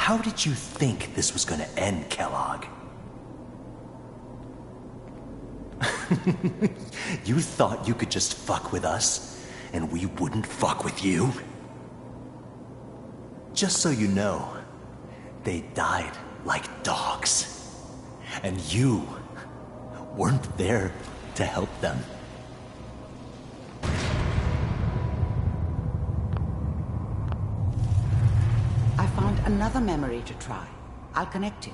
How did you think this was gonna end, Kellogg? You thought you could just fuck with us, and we wouldn't fuck with you? Just so you know, they died like dogs. And you weren't there to help them. I found another memory to try. I'll connect you.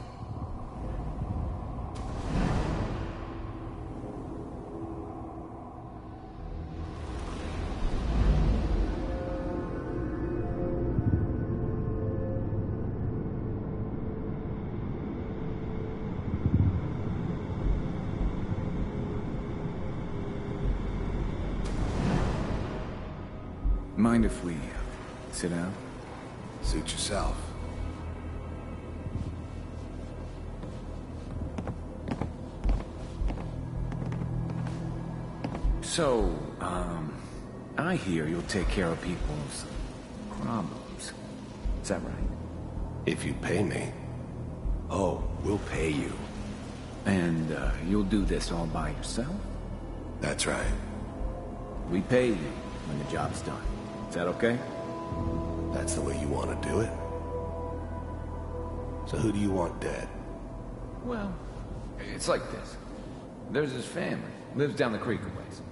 Mind if we sit down? Suit yourself. So, I hear you'll take care of people's problems. Is that right? If you pay me. Oh, we'll pay you. And, you'll do this all by yourself? That's right. We pay you when the job's done. Is that okay? That's the way you want to do it? So who do you want dead? Well, it's like this. There's his family. Lives down the creek a ways.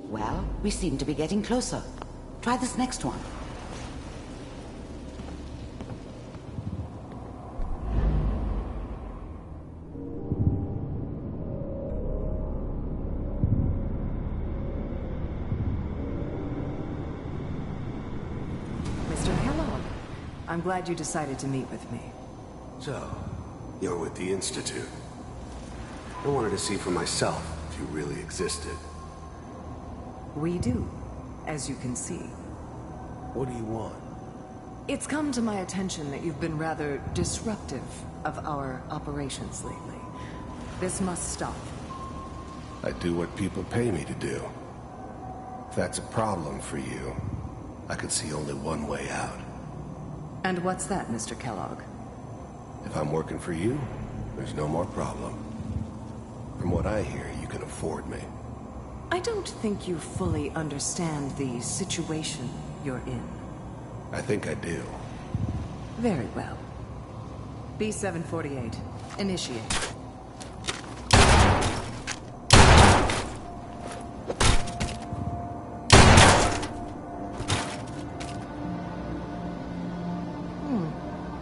Well, we seem to be getting closer. Try this next one. Mr. Kellogg, I'm glad you decided to meet with me. So, you're with the Institute. I wanted to see for myself if you really existed. We do, as you can see. What do you want? It's come to my attention that you've been rather disruptive of our operations lately. This must stop. I do what people pay me to do. If that's a problem for you, I could see only one way out. And what's that, Mr. Kellogg? If I'm working for you, there's no more problem. From what I hear, you can afford me. I don't think you fully understand the situation you're in. I think I do. Very well. B-748, initiate.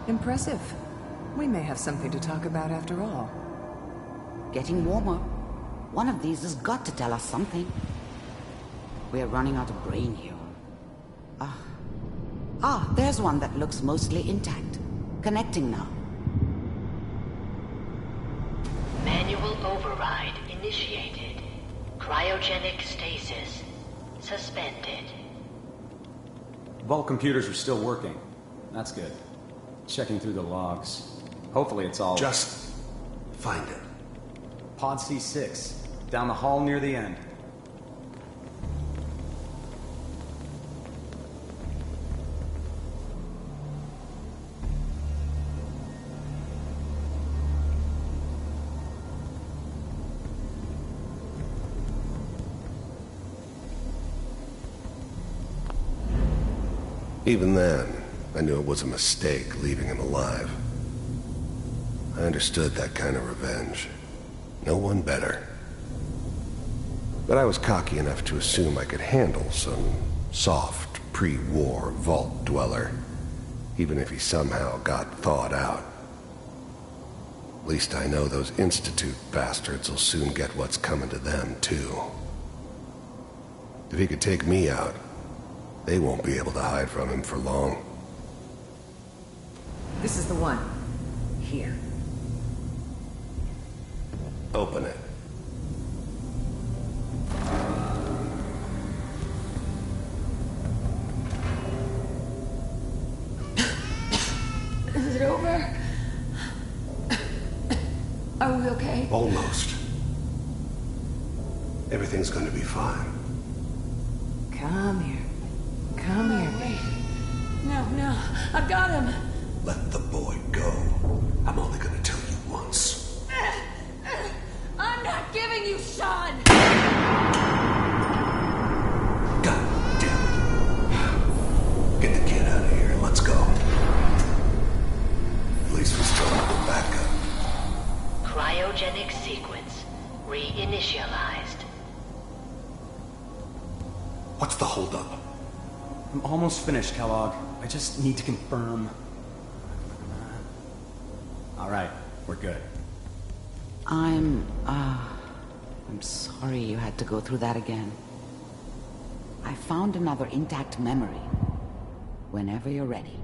Impressive. We may have something to talk about after all. Getting warmer. One of these has got to tell us something. We're running out of brain here. There's one that looks mostly intact. Connecting now. Manual override initiated. Cryogenic stasis suspended. Vault computers are still working. That's good. Checking through the logs. Hopefully it's all... Just find it. Pod C6. Down the hall near the end. Even then, I knew it was a mistake leaving him alive. I understood that kind of revenge. No one better. But I was cocky enough to assume I could handle some soft, pre-war vault dweller, even if he somehow got thawed out. At least I know those Institute bastards will soon get what's coming to them, too. If he could take me out, they won't be able to hide from him for long. This is the one. Here. Open it. Is it over? Are we okay? Almost. Everything's going to be fine. Come here. Come here, baby. No. No, I've got him. Let the boy go. I'm only gonna tell you once. I'm not giving you Sean! God damn it. Get the kid out of here. Let's go. At least we still have a backup. Cryogenic sequence reinitialized. What's the holdup? I'm almost finished, Kellogg. I just need to confirm. All right, we're good. I'm sorry you had to go through that again. I found another intact memory. Whenever you're ready.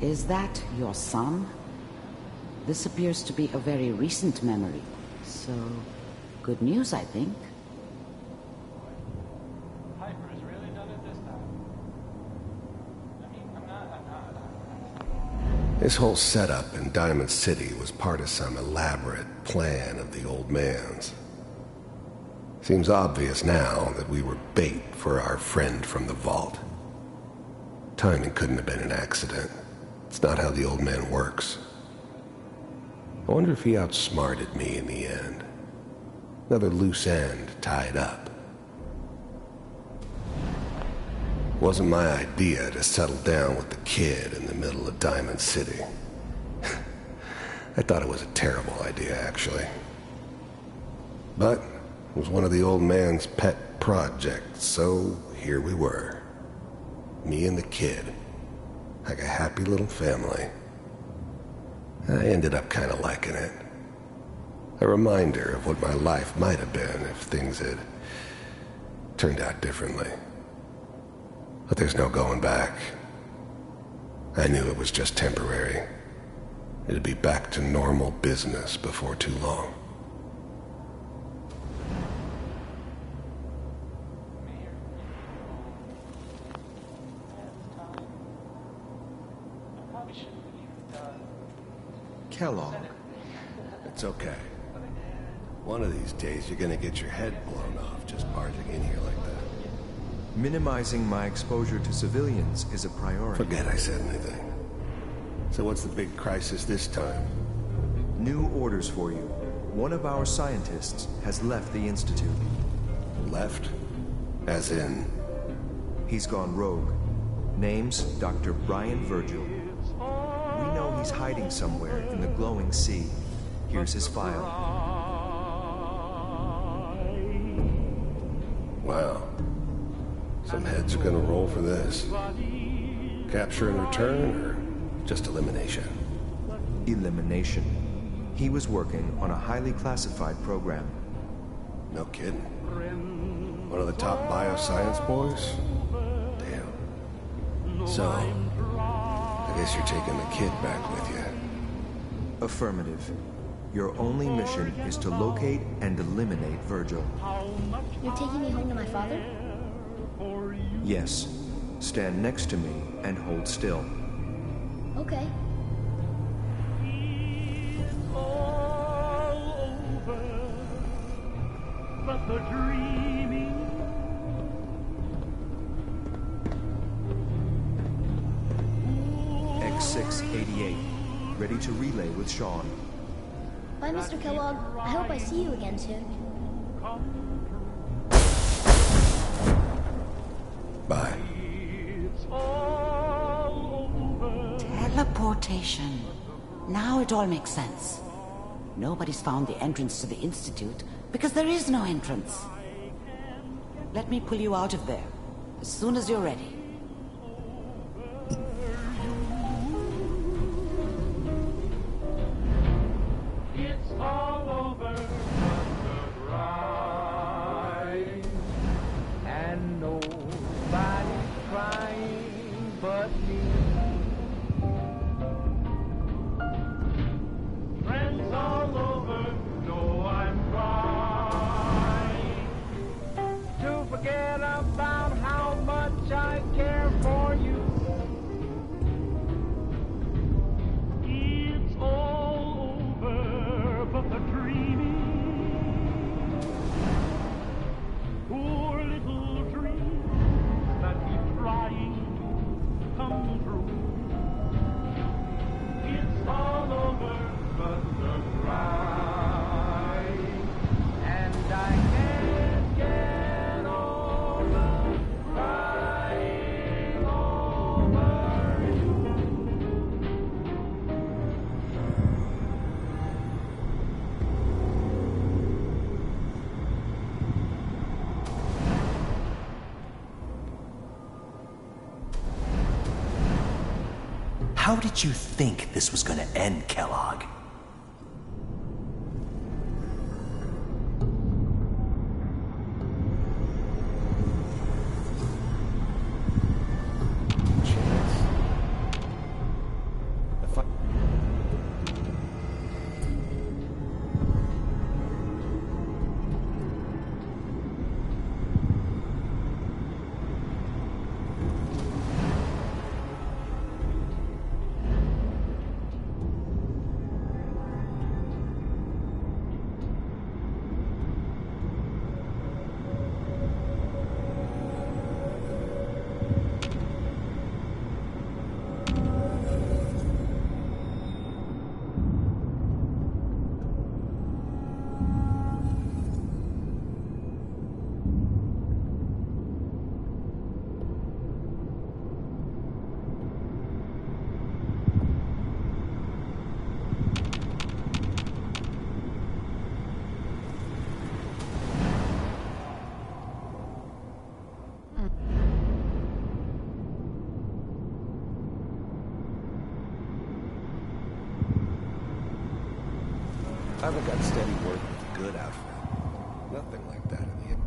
Is that your son? This appears to be a very recent memory. So, good news, I think. This whole setup in Diamond City was part of some elaborate plan of the old man's. Seems obvious now that we were bait for our friend from the vault. Timing couldn't have been an accident. It's not how the old man works. I wonder if he outsmarted me in the end. Another loose end tied up. It wasn't my idea to settle down with the kid in the middle of Diamond City. I thought it was a terrible idea, actually. But it was one of the old man's pet projects, so here we were. Me and the kid. Like a happy little family. I ended up kind of liking it. A reminder of what my life might have been if things had turned out differently. But there's no going back. I knew it was just temporary. It'd be back to normal business before too long. Kellogg. It's okay. One of these days you're gonna get your head blown off just barging in here like that. Minimizing my exposure to civilians is a priority. Forget I said anything. So what's the big crisis this time? New orders for you. One of our scientists has left the Institute. Left? As in? He's gone rogue. Name's Dr. Brian Virgil. We know he's hiding somewhere in the glowing sea. Here's his file. Wow. Some heads are gonna roll for this. Capture and return, or just elimination? Elimination. He was working on a highly classified program. No kidding. One of the top bioscience boys? Damn. So, I guess you're taking the kid back with you. Affirmative. Your only mission is to locate and eliminate Virgil. You're taking me home to my father? Yes. Stand next to me and hold still. Okay. X688. Ready to relay with Sean. Bye, Mr. Kellogg. I hope I see you again soon. Bye. Teleportation. Now it all makes sense. Nobody's found the entrance to the Institute because there is no entrance. Let me pull you out of there as soon as you're ready. It's all over but the ride, and nobody's crying but me. Friends all over know I'm trying to forget about how much I care for you. It's all over but the dreaming. come true. It's all over but the cry, and I can't get over crying over you. How did you think this was gonna end, Kellogg? I haven't got steady work with a good outfit. Nothing like that in the end.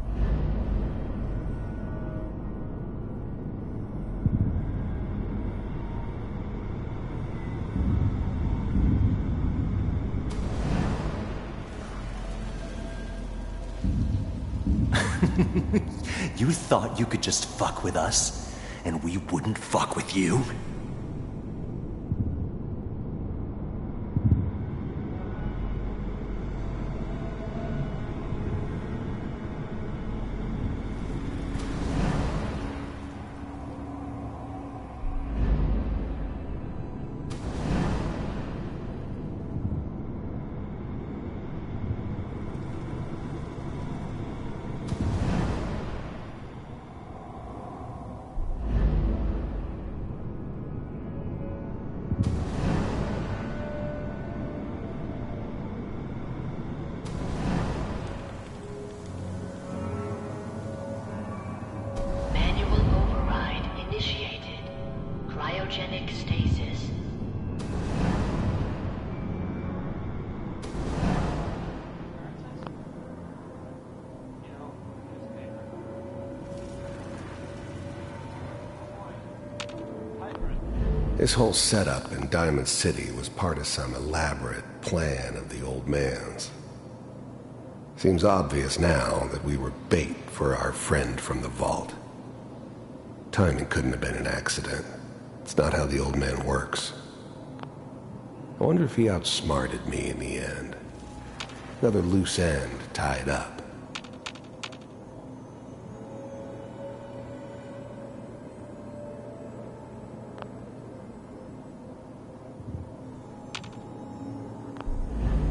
You thought you could just fuck with us, and we wouldn't fuck with you? Manual override initiated. Cryogenic stasis. This whole setup in Diamond City was part of some elaborate plan of the old man's. Seems obvious now that we were bait for our friend from the vault. Timing couldn't have been an accident. It's not how the old man works. I wonder if he outsmarted me in the end. Another loose end tied up.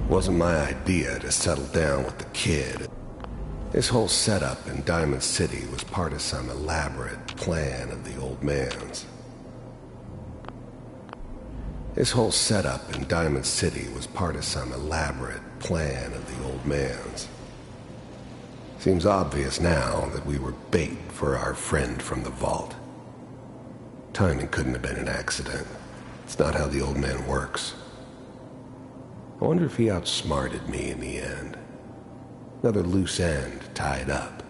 Wasn't my idea to settle down with the kid. This whole setup in Diamond City was part of some elaborate plan of the old man's. This whole setup in Diamond City was part of some elaborate plan of the old man's. Seems obvious now that we were bait for our friend from the vault. Timing couldn't have been an accident. It's not how the old man works. I wonder if he outsmarted me in the end. Another loose end tied up.